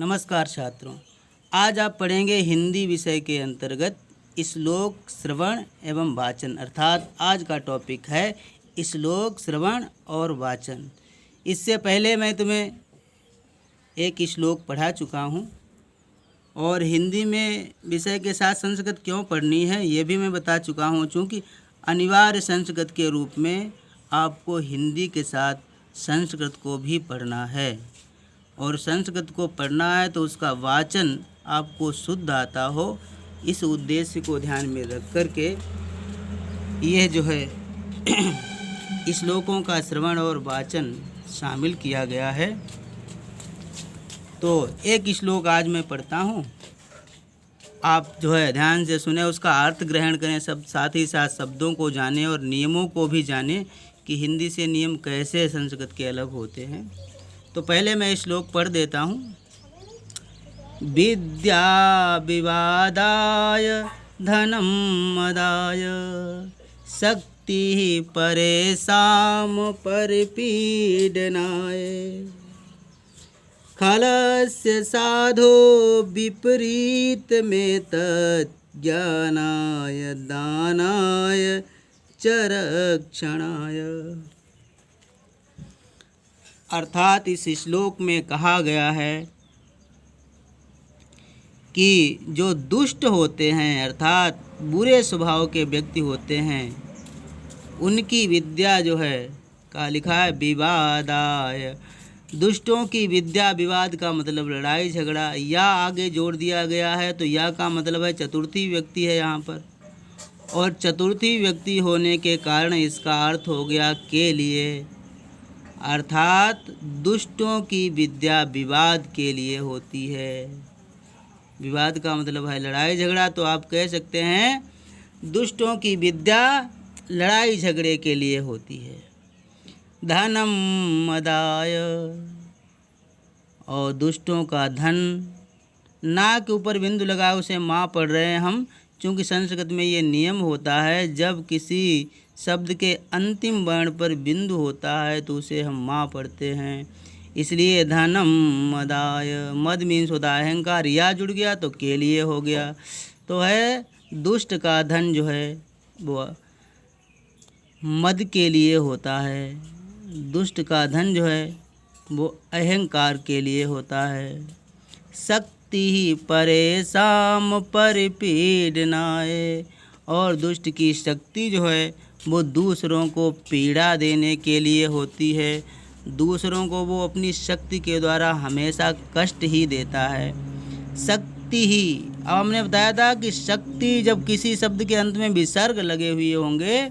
नमस्कार छात्रों, आज आप पढ़ेंगे हिंदी विषय के अंतर्गत श्लोक श्रवण एवं वाचन। अर्थात आज का टॉपिक है श्लोक श्रवण और वाचन। इससे पहले मैं तुम्हें एक श्लोक पढ़ा चुका हूँ और हिंदी में विषय के साथ संस्कृत क्यों पढ़नी है ये भी मैं बता चुका हूँ। चूँकि अनिवार्य संस्कृत के रूप में आपको हिंदी के साथ संस्कृत को भी पढ़ना है और संस्कृत को पढ़ना है तो उसका वाचन आपको शुद्ध आता हो। इस उद्देश्य को ध्यान में रख कर के यह जो है श्लोकों का श्रवण और वाचन शामिल किया गया है। तो एक श्लोक आज मैं पढ़ता हूँ, आप जो है ध्यान से सुने, उसका अर्थ ग्रहण करें, सब साथ ही साथ शब्दों को जानें और नियमों को भी जानें कि हिंदी से नियम कैसे संस्कृत के अलग होते हैं। तो पहले मैं श्लोक पढ़ देता हूँ। विद्या विवादाय धनम मदाय शक्ति परेशान परिपीडनाय खलस्य साधो विपरीत में तज्ज्ञानाय दानाय च रक्षणाय। अर्थात इस श्लोक में कहा गया है कि जो दुष्ट होते हैं अर्थात बुरे स्वभाव के व्यक्ति होते हैं उनकी विद्या जो है का लिखा है विवादाय। दुष्टों की विद्या, विवाद का मतलब लड़ाई झगड़ा, या आगे जोड़ दिया गया है तो या का मतलब है चतुर्थी व्यक्ति है यहाँ पर, और चतुर्थी व्यक्ति होने के कारण इसका अर्थ हो गया के लिए। अर्थात दुष्टों की विद्या विवाद के लिए होती है। विवाद का मतलब है लड़ाई झगड़ा, तो आप कह सकते हैं दुष्टों की विद्या लड़ाई झगड़े के लिए होती है। धनम मदाय, और दुष्टों का धन, ना के ऊपर बिंदु लगा उसे माँ पढ़ रहे हैं हम, क्योंकि संस्कृत में ये नियम होता है जब किसी शब्द के अंतिम वर्ण पर बिंदु होता है तो उसे हम माँ पढ़ते हैं। इसलिए धनम मदाय, मद मीन्स होता है अहंकार, या जुड़ गया तो के लिए हो गया। तो है दुष्ट का धन जो है वो मद के लिए होता है, दुष्ट का धन जो है वो अहंकार के लिए होता है। शक्ति ही परेशान परिपीडनाय, और दुष्ट की शक्ति जो है वो दूसरों को पीड़ा देने के लिए होती है। दूसरों को वो अपनी शक्ति के द्वारा हमेशा कष्ट ही देता है। शक्ति ही, अब हमने बताया था कि शक्ति जब किसी शब्द के अंत में विसर्ग लगे हुए होंगे,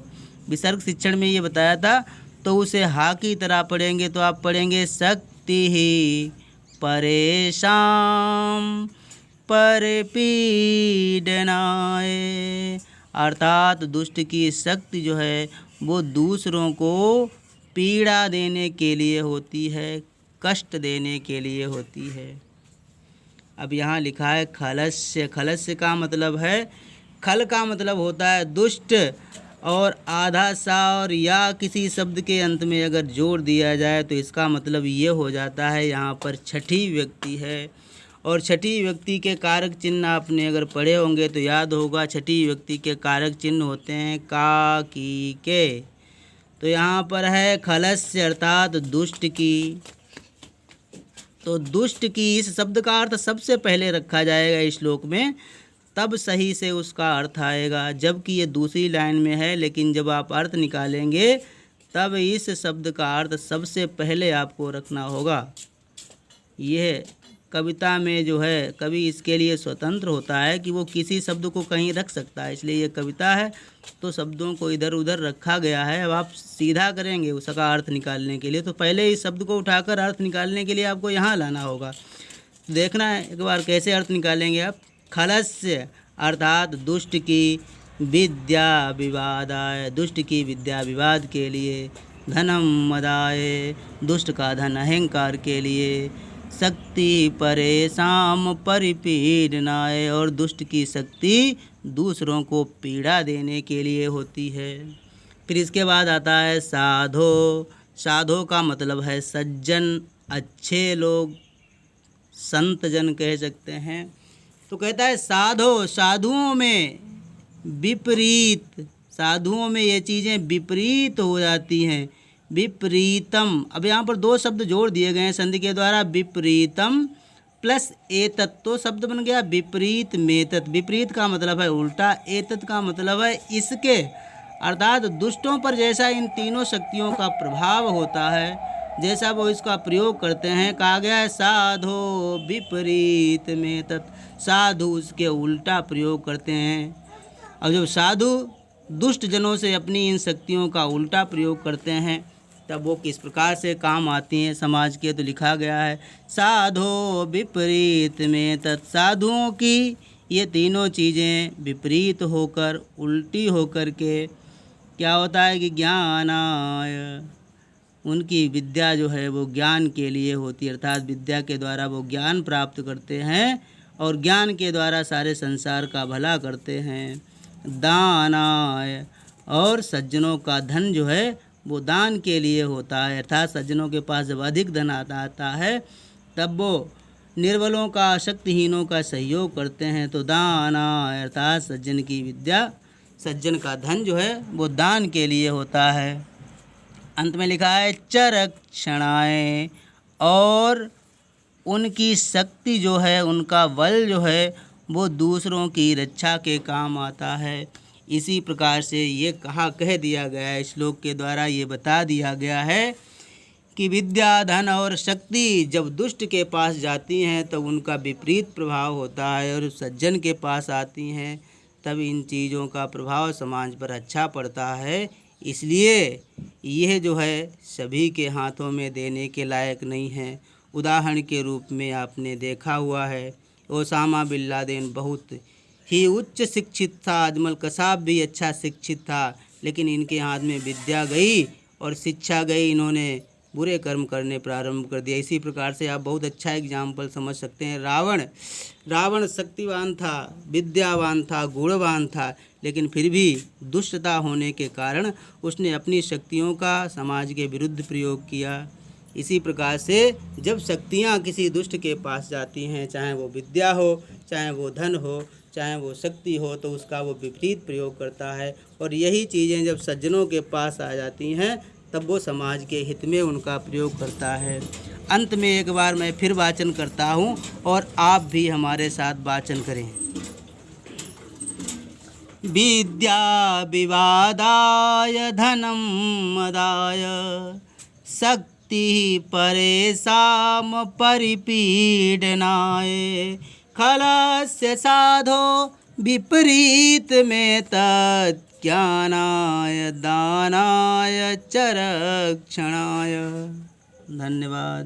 विसर्ग शिक्षण में ये बताया था, तो उसे हा की तरह पढ़ेंगे तो आप पढ़ेंगे शक्ति ही परेशान परिपीडनाय। अर्थात दुष्ट की शक्ति जो है वो दूसरों को पीड़ा देने के लिए होती है, कष्ट देने के लिए होती है। अब यहाँ लिखा है खलस्य। खलस्य का मतलब है, खल का मतलब होता है दुष्ट, और आधा सा और या किसी शब्द के अंत में अगर जोड़ दिया जाए तो इसका मतलब ये हो जाता है यहाँ पर छठी व्यक्ति है। और छठी व्यक्ति के कारक चिन्ह आपने अगर पढ़े होंगे तो याद होगा, छठी व्यक्ति के कारक चिन्ह होते हैं का, की, के। तो यहाँ पर है खलस्य अर्थात दुष्ट की। तो दुष्ट की इस शब्द का अर्थ सबसे पहले रखा जाएगा इस श्लोक में, तब सही से उसका अर्थ आएगा। जबकि ये दूसरी लाइन में है, लेकिन जब आप अर्थ निकालेंगे तब इस शब्द का अर्थ सबसे पहले आपको रखना होगा। यह कविता में जो है कवि इसके लिए स्वतंत्र होता है कि वो किसी शब्द को कहीं रख सकता है, इसलिए ये कविता है तो शब्दों को इधर उधर रखा गया है। अब आप सीधा करेंगे उसका अर्थ निकालने के लिए तो पहले इस शब्द को उठाकर अर्थ निकालने के लिए आपको यहाँ लाना होगा। देखना है एक बार कैसे अर्थ निकालेंगे आप। खलस्य अर्थात दुष्ट की विद्या विवादाय, दुष्ट की विद्या विवाद के लिए। धनम मदाय, दुष्ट का धन अहंकार के लिए। शक्ति परेशान परिपीडनाय, और दुष्ट की शक्ति दूसरों को पीड़ा देने के लिए होती है। फिर इसके बाद आता है साधो। साधो का मतलब है सज्जन, अच्छे लोग, संत जन कह सकते हैं। तो कहता है साधो, साधुओं में विपरीत, साधुओं में ये चीज़ें विपरीत हो जाती हैं। विपरीतम, अब यहाँ पर दो शब्द जोड़ दिए गए हैं संधि के द्वारा, विपरीतम प्लस एतत्, तो शब्द बन गया विपरीत मेतत्। विपरीत का मतलब है उल्टा, एतत् का मतलब है इसके, अर्थात दुष्टों पर जैसा इन तीनों शक्तियों का प्रभाव होता है, जैसा वो इसका प्रयोग करते हैं, कहा गया है साधो विपरीत मेतत्, साधु उसके उल्टा प्रयोग करते हैं। अब जब साधु दुष्ट जनों से अपनी इन शक्तियों का उल्टा प्रयोग करते हैं तब वो किस प्रकार से काम आती हैं समाज के, तो लिखा गया है साधो विपरीत मेतत्, साधुओं की ये तीनों चीज़ें विपरीत होकर, उल्टी होकर के क्या होता है कि ज्ञानाय, उनकी विद्या जो है वो ज्ञान के लिए होती है, अर्थात विद्या के द्वारा वो ज्ञान प्राप्त करते हैं और ज्ञान के द्वारा सारे संसार का भला करते हैं। दानाय, और सज्जनों का धन जो है वो दान के लिए होता है, अर्थात सज्जनों के पास जब अधिक धन आता है तब वो निर्बलों का, शक्तिहीनों का सहयोग करते हैं। तो दानाय, अर्थात सज्जन की विद्या, सज्जन का धन जो है वो दान के लिए होता है। अंत में लिखा है चरक्षणाय, और उनकी शक्ति जो है, उनका बल जो है वो दूसरों की रक्षा के काम आता है। इसी प्रकार से ये कह दिया गया है, श्लोक के द्वारा ये बता दिया गया है कि विद्या, धन और शक्ति जब दुष्ट के पास जाती हैं तब उनका विपरीत प्रभाव होता है, और सज्जन के पास आती हैं तब इन चीज़ों का प्रभाव समाज पर अच्छा पड़ता है। इसलिए यह जो है सभी के हाथों में देने के लायक नहीं है। उदाहरण के रूप में आपने देखा हुआ है ओसामा बिन लादेन बहुत ही उच्च शिक्षित था, अजमल कसाब भी अच्छा शिक्षित था, लेकिन इनके हाथ में विद्या गई और शिक्षा गई, इन्होंने बुरे कर्म करने प्रारंभ कर दिया। इसी प्रकार से आप बहुत अच्छा एग्जाम्पल समझ सकते हैं। रावण शक्तिवान था, विद्यावान था, गुणवान था, लेकिन फिर भी दुष्टता होने के कारण उसने अपनी शक्तियों का समाज के विरुद्ध प्रयोग किया। इसी प्रकार से जब शक्तियाँ किसी दुष्ट के पास जाती हैं, चाहे वो विद्या हो, चाहे वो धन हो, चाहे वो शक्ति हो, तो उसका वो विपरीत प्रयोग करता है। और यही चीज़ें जब सज्जनों के पास आ जाती हैं तब वो समाज के हित में उनका प्रयोग करता है। अंत में एक बार मैं फिर वाचन करता हूँ और आप भी हमारे साथ वाचन करें। विद्या विवादाय धनं मदाय शक्ति परेषां परिपीडनाय खलस्य साधो विपरीत में तज्ज्ञानाय दानाय च रक्षणाय। धन्यवाद।